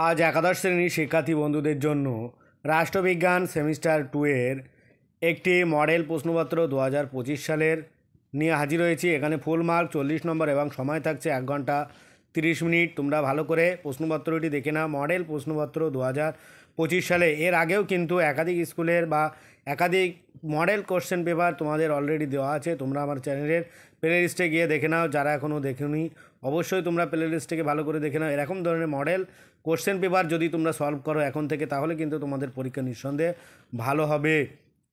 আজ একাদশ শ্রেণীর শিক্ষার্থী বন্ধুদের জন্য রাষ্ট্রবিজ্ঞান সেমিস্টার 2 এর একটি মডেল প্রশ্নপত্র 2025 সালের নিয়ে হাজির হয়েছি। এখানে ফুল মার্ক 40 নম্বর এবং সময় থাকছে 1 ঘন্টা 30 মিনিট। তোমরা ভালো করে প্রশ্নপত্রটি দেখে নাও। মডেল প্রশ্নপত্র 2025 সালে এর আগেও কিন্তু একাধিক স্কুলের বা একাধিক মডেল কোশ্চেন পেপার তোমাদের অলরেডি দেওয়া আছে। তোমরা আমার চ্যানেলের প্লে লিস্টে গিয়ে দেখে নাও। যারা এখনও দেখোনি অবশ্যই তোমরা প্লে লিস্টটাকে ভালো করে দেখে নাও। এরকম ধরনের মডেল কোশ্চেন পেপার যদি তোমরা সলভ করো এখন থেকে, তাহলে কিন্তু তোমাদের পরীক্ষা নিঃসন্দেহে ভালো হবে।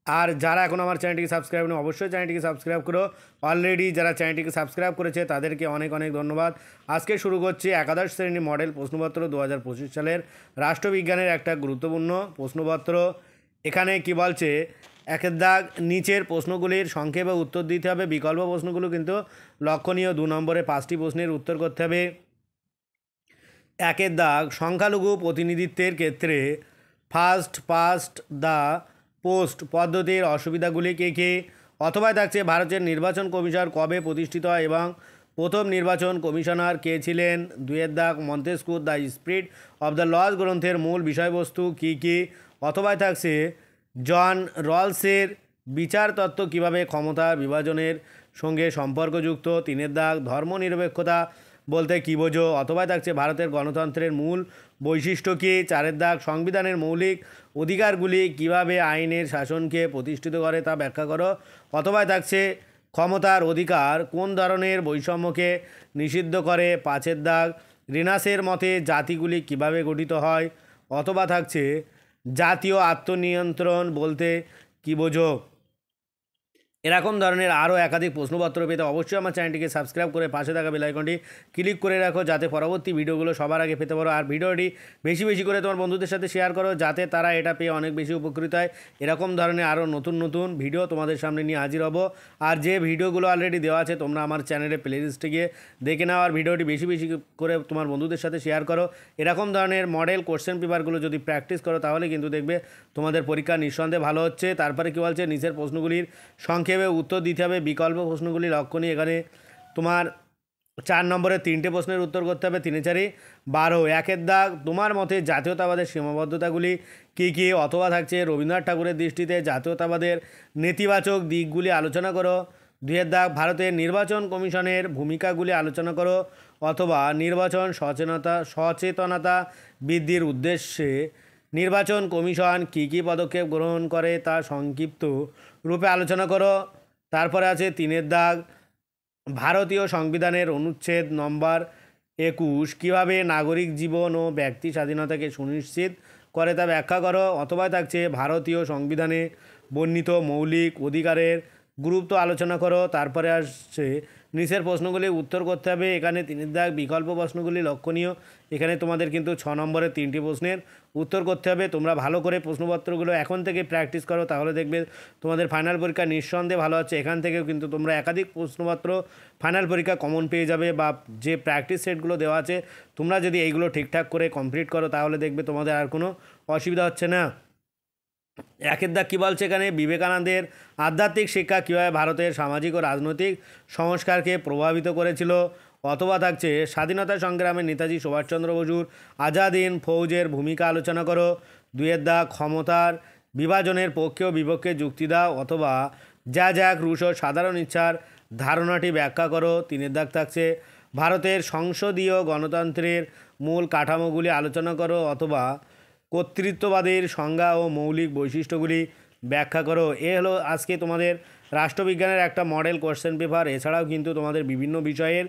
আর যারা এখন আমার চ্যানেলটিকে সাবস্ক্রাইব নেই অবশ্যই চ্যানেলটিকে সাবস্ক্রাইব করো। অলরেডি যারা চ্যানেলটিকে সাবস্ক্রাইব করেছে তাদেরকে অনেক অনেক ধন্যবাদ। আজকে শুরু করছি একাদশ শ্রেণী মডেল প্রশ্নপত্র 2025 সালের রাষ্ট্রবিজ্ঞানের একটা গুরুত্বপূর্ণ প্রশ্নপত্র। এখানে কি বলছে, একের দাগ নিচের প্রশ্নগুলির সংক্ষেপে উত্তর দিতে হবে। বিকল্প প্রশ্নগুলো কিন্তু লক্ষণীয়। 2 নম্বরে 5টি প্রশ্নের উত্তর করতে হবে। একের দাগ সংখ্যালঘু প্রতিনিধিত্বের ক্ষেত্রে ফার্স্ট পাস্ট দ্য পোস্ট পদ্ধতির অসুবিধাগুলি কী কী? অথবা থাকছে ভারতের নির্বাচন কমিশন কবে প্রতিষ্ঠিত হয় এবং প্রথম নির্বাচন কমিশনার কে ছিলেন? 2 দাগ Montesquieu the spirit of the laws গ্রন্থের মূল বিষয়বস্তু কী কী? অথবা থাকছে জন রলসের বিচার তত্ত্ব কীভাবে ক্ষমতা বিভাজনের সঙ্গে সম্পর্কযুক্ত? 3 দাগ ধর্মনিরপেক্ষতা বলতে কী বোঝো? অথবা থাকছে ভারতের গণতন্ত্রের মূল বৈশিষ্ট্য কী? 4 দাগ সংবিধানের মৌলিক অধিকারগুলি কিভাবে আইনের শাসনকে প্রতিষ্ঠিত করে তা ব্যাখ্যা করো। অথবা থাকছে ক্ষমতার অধিকার কোন ধরনের বৈষম্যকে নিষিদ্ধ করে? 5 দাগ রিনাসের মতে জাতিগুলি কিভাবে গঠিত হয়? অথবা থাকছে জাতীয় আত্মনিয়ন্ত্রণ বলতে কী বোঝো? এরকম ধরনের আরও একাধিক প্রশ্নপত্র পেতে অবশ্যই আমার চ্যানেলটিকে সাবস্ক্রাইব করে পাশে থাকা বেল আইকনটি ক্লিক করে রাখো, যাতে পরবর্তী ভিডিওগুলো সবার আগে পেতে পারো। আর ভিডিওটি বেশি বেশি করে তোমার বন্ধুদের সাথে শেয়ার করো, যাতে তারা এটা পেয়ে অনেক বেশি উপকৃত হয়। এরকম ধরনের আরও নতুন নতুন ভিডিও তোমাদের সামনে নিয়ে হাজির হব। আর যে ভিডিওগুলো অলরেডি দেওয়া আছে তোমরা আমার চ্যানেলের প্লে লিস্টে গিয়ে দেখে নাও। আর ভিডিওটি বেশি বেশি করে তোমার বন্ধুদের সাথে শেয়ার করো। এরকম ধরনের মডেল কোশ্চেন পেপারগুলো যদি প্র্যাকটিস করো তাহলে কিন্তু দেখবে তোমাদের পরীক্ষা নিঃসন্দেহে ভালো হচ্ছে। তারপরে কী বলছে, নিচের প্রশ্নগুলির সংক্ষেপে উত্তর দিতে হবে। বিকল্প প্রশ্নগুলি লক্ষণীয়। এখানে তোমার 4 নম্বরে 3টে প্রশ্নের উত্তর করতে হবে। 3 4 12। 1 দাগ তোমার মতে জাতীয়তাবাদের সীমাবদ্ধতাগুলি কী কী? অথবা থাকছে রবীন্দ্রনাথ ঠাকুরের দৃষ্টিতে জাতীয়তাবাদের নেতিবাচক দিকগুলি আলোচনা করো। 2 দাগ ভারতের নির্বাচন কমিশনের ভূমিকাগুলি আলোচনা করো। অথবা নির্বাচন সচেতনতা বৃদ্ধির উদ্দেশ্যে নির্বাচন কমিশন কী কী পদক্ষেপ গ্রহণ করে তা সংক্ষিপ্ত রূপে আলোচনা করো। তারপরে আছে 3 দাগ ভারতীয় সংবিধানের অনুচ্ছেদ নম্বর 21 কীভাবে নাগরিক জীবন ও ব্যক্তি স্বাধীনতাকে সুনিশ্চিত করে তা ব্যাখ্যা করো। অথবা থাকছে ভারতীয় সংবিধানে বর্ণিত মৌলিক অধিকারের গুরুত্ব আলোচনা করো। তারপরে আসছে নিচের প্রশ্নগুলি উত্তর করতে হবে। এখানে 3 দাগ বিকল্প প্রশ্নগুলি লক্ষণীয়। এখানে তোমাদের কিন্তু 6 নম্বরের 3টি প্রশ্নের উত্তর করতে হবে। তোমরা ভালো করে প্রশ্নপত্রগুলো এখন থেকে প্র্যাকটিস করো, তাহলে দেখবে তোমাদের ফাইনাল পরীক্ষা নিঃসন্দেহে ভালো হচ্ছে। এখান থেকেও কিন্তু তোমরা একাধিক প্রশ্নপত্র ফাইনাল পরীক্ষা কমন পেয়ে যাবে, বা যে প্র্যাকটিস সেটগুলো দেওয়া আছে তোমরা যদি এইগুলো ঠিকঠাক করে কমপ্লিট করো তাহলে দেখবে তোমাদের আর কোনো অসুবিধা হচ্ছে না। 1 দাগ কী বলছে, এখানে বিবেকানন্দের আধ্যাত্মিক শিক্ষা কীভাবে ভারতের সামাজিক ও রাজনৈতিক সংস্কারকে প্রভাবিত করেছিল? অথবা থাকছে স্বাধীনতা সংগ্রামে নেতাজি সুভাষচন্দ্র বসুর আজাদ হিন্দ ফৌজের ভূমিকা আলোচনা করো। 2 দাগ ক্ষমতার বিভাজনের পক্ষে ও বিপক্ষে যুক্তি দাও। অথবা জ্যাক রুশোর সাধারণ ইচ্ছার ধারণাটি ব্যাখ্যা করো। 3 দাগ থাকছে ভারতের সংসদীয় গণতন্ত্রের মূল কাঠামোগুলি আলোচনা করো। অথবা কর্তৃত্ববাদের সংজ্ঞা ও মৌলিক বৈশিষ্ট্যগুলি ব্যাখ্যা করো। এ হলো আজকে তোমাদের রাষ্ট্রবিজ্ঞানের একটা মডেল কোশ্চেন পেপার। এছাড়াও কিন্তু তোমাদের বিভিন্ন বিষয়ের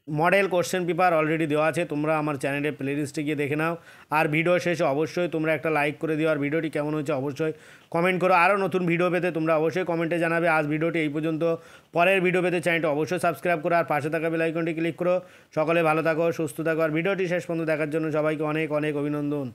মডেল কোশ্চেন পেপার অলরেডি দেওয়া আছে, তোমরা আমার চ্যানেলের প্লে লিস্টে গিয়ে দেখে নাও। আর ভিডিও শেষে অবশ্যই তোমরা একটা লাইক করে দিও। আর ভিডিওটি কেমন হচ্ছে অবশ্যই কমেন্ট করো। আরও নতুন ভিডিও পেতে তোমরা অবশ্যই কমেন্টে জানাবে। আজ ভিডিওটি এই পর্যন্ত। পরের ভিডিও পেতে চ্যানেলটি অবশ্যই সাবস্ক্রাইব করো আর পাশে থাকা বেল আইকনটি ক্লিক করো। সকলে ভালো থাকো, সুস্থ থাকো। আর ভিডিওটি শেষ পর্যন্ত দেখার জন্য সবাইকে অনেক অনেক অভিনন্দন।